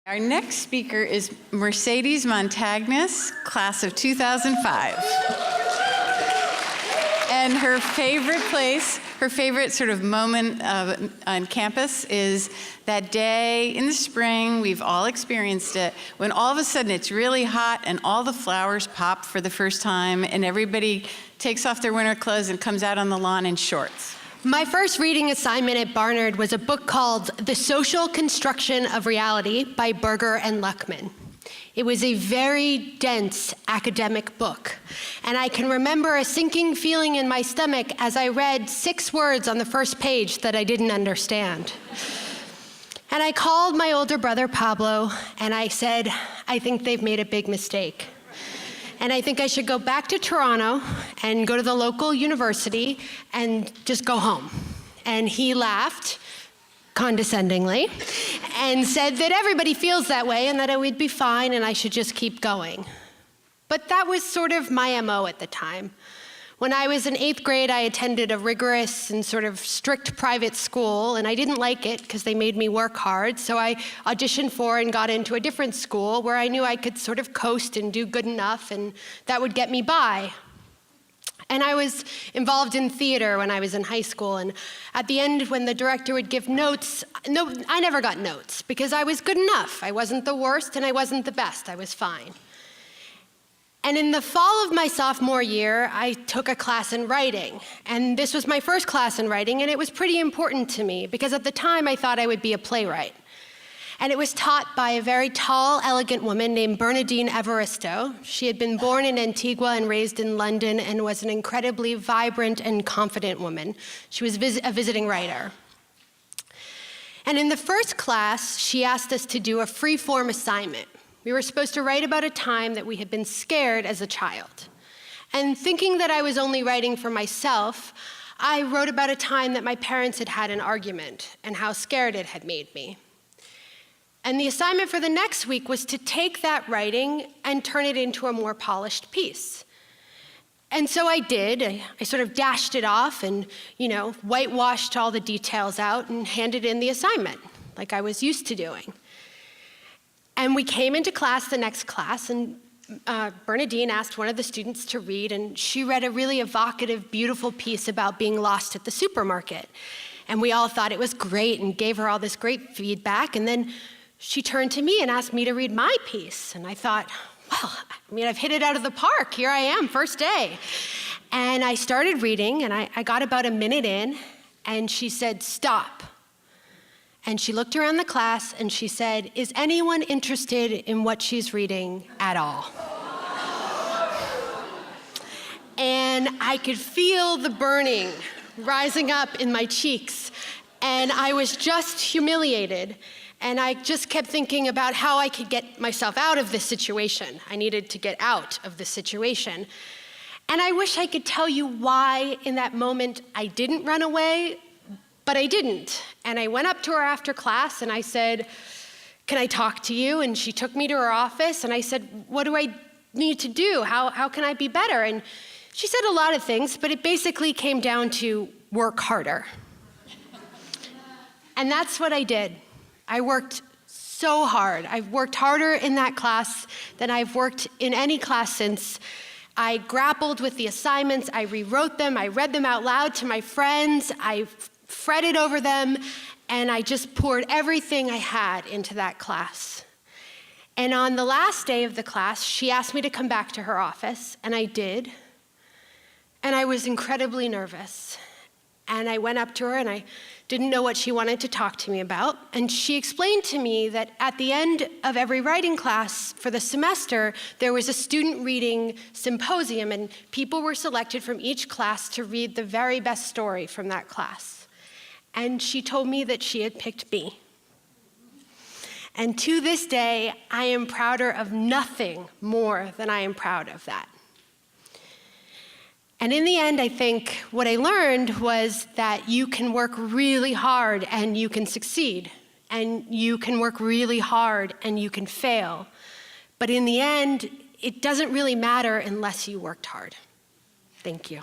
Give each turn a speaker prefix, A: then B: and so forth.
A: Our next speaker is Mercedes Montagnes, class of 2005. And her favorite place, her favorite sort of moment on campus is that day in the spring, we've all experienced it, when all of a sudden it's really hot and all the flowers pop for the first time and everybody takes off their winter clothes and comes out on the lawn in shorts.
B: My first reading assignment at Barnard was a book called The Social Construction of Reality by Berger and Luckman. It was a very dense academic book, and I can remember a sinking feeling in my stomach as I read 6 words on the first page that I didn't understand. And I called my older brother Pablo, and I said, I think they've made a big mistake. And I think I should go back to Toronto and go to the local university and just go home. And he laughed condescendingly and said that everybody feels that way and that it would be fine and I should just keep going. But that was sort of my MO at the time. When I was in 8th grade, I attended a rigorous and sort of strict private school, and I didn't like it because they made me work hard, so I auditioned for and got into a different school where I knew I could sort of coast and do good enough, and that would get me by. And I was involved in theater when I was in high school, and at the end, when the director would give notes, I never got notes because I was good enough. I wasn't the worst and I wasn't the best. I was fine. And in the fall of my sophomore year, I took a class in writing. And this was my first class in writing, and it was pretty important to me because at the time I thought I would be a playwright. And it was taught by a very tall, elegant woman named Bernardine Evaristo. She had been born in Antigua and raised in London and was an incredibly vibrant and confident woman. She was a visiting writer. And in the first class, she asked us to do a free-form assignment. We were supposed to write about a time that we had been scared as a child. And thinking that I was only writing for myself, I wrote about a time that my parents had had an argument and how scared it had made me. And the assignment for the next week was to take that writing and turn it into a more polished piece. And so I did. I sort of dashed it off and, whitewashed all the details out and handed in the assignment, like I was used to doing. And we came into class, the next class, and Bernardine asked one of the students to read, and she read a really evocative, beautiful piece about being lost at the supermarket. And we all thought it was great and gave her all this great feedback. And then she turned to me and asked me to read my piece. And I thought, well, I've hit it out of the park. Here I am, first day. And I started reading, and I got about a minute in, and she said, stop. And she looked around the class and she said, is anyone interested in what she's reading at all? And I could feel the burning rising up in my cheeks. And I was just humiliated. And I just kept thinking about how I could get myself out of this situation. I needed to get out of this situation. And I wish I could tell you why in that moment I didn't run away, but I didn't. And I went up to her after class and I said, can I talk to you? And she took me to her office and I said, what do I need to do? How can I be better? And she said a lot of things, but it basically came down to work harder. And that's what I did. I worked so hard. I've worked harder in that class than I've worked in any class since. I grappled with the assignments, I rewrote them, I read them out loud to my friends, I fretted over them, and I just poured everything I had into that class. And on the last day of the class, she asked me to come back to her office, and I did. And I was incredibly nervous. And I went up to her, and I didn't know what she wanted to talk to me about. And she explained to me that at the end of every writing class for the semester, there was a student reading symposium, and people were selected from each class to read the very best story from that class. And she told me that she had picked me. And to this day, I am prouder of nothing more than I am proud of that. And in the end, I think what I learned was that you can work really hard and you can succeed. And you can work really hard and you can fail. But in the end, it doesn't really matter unless you worked hard. Thank you.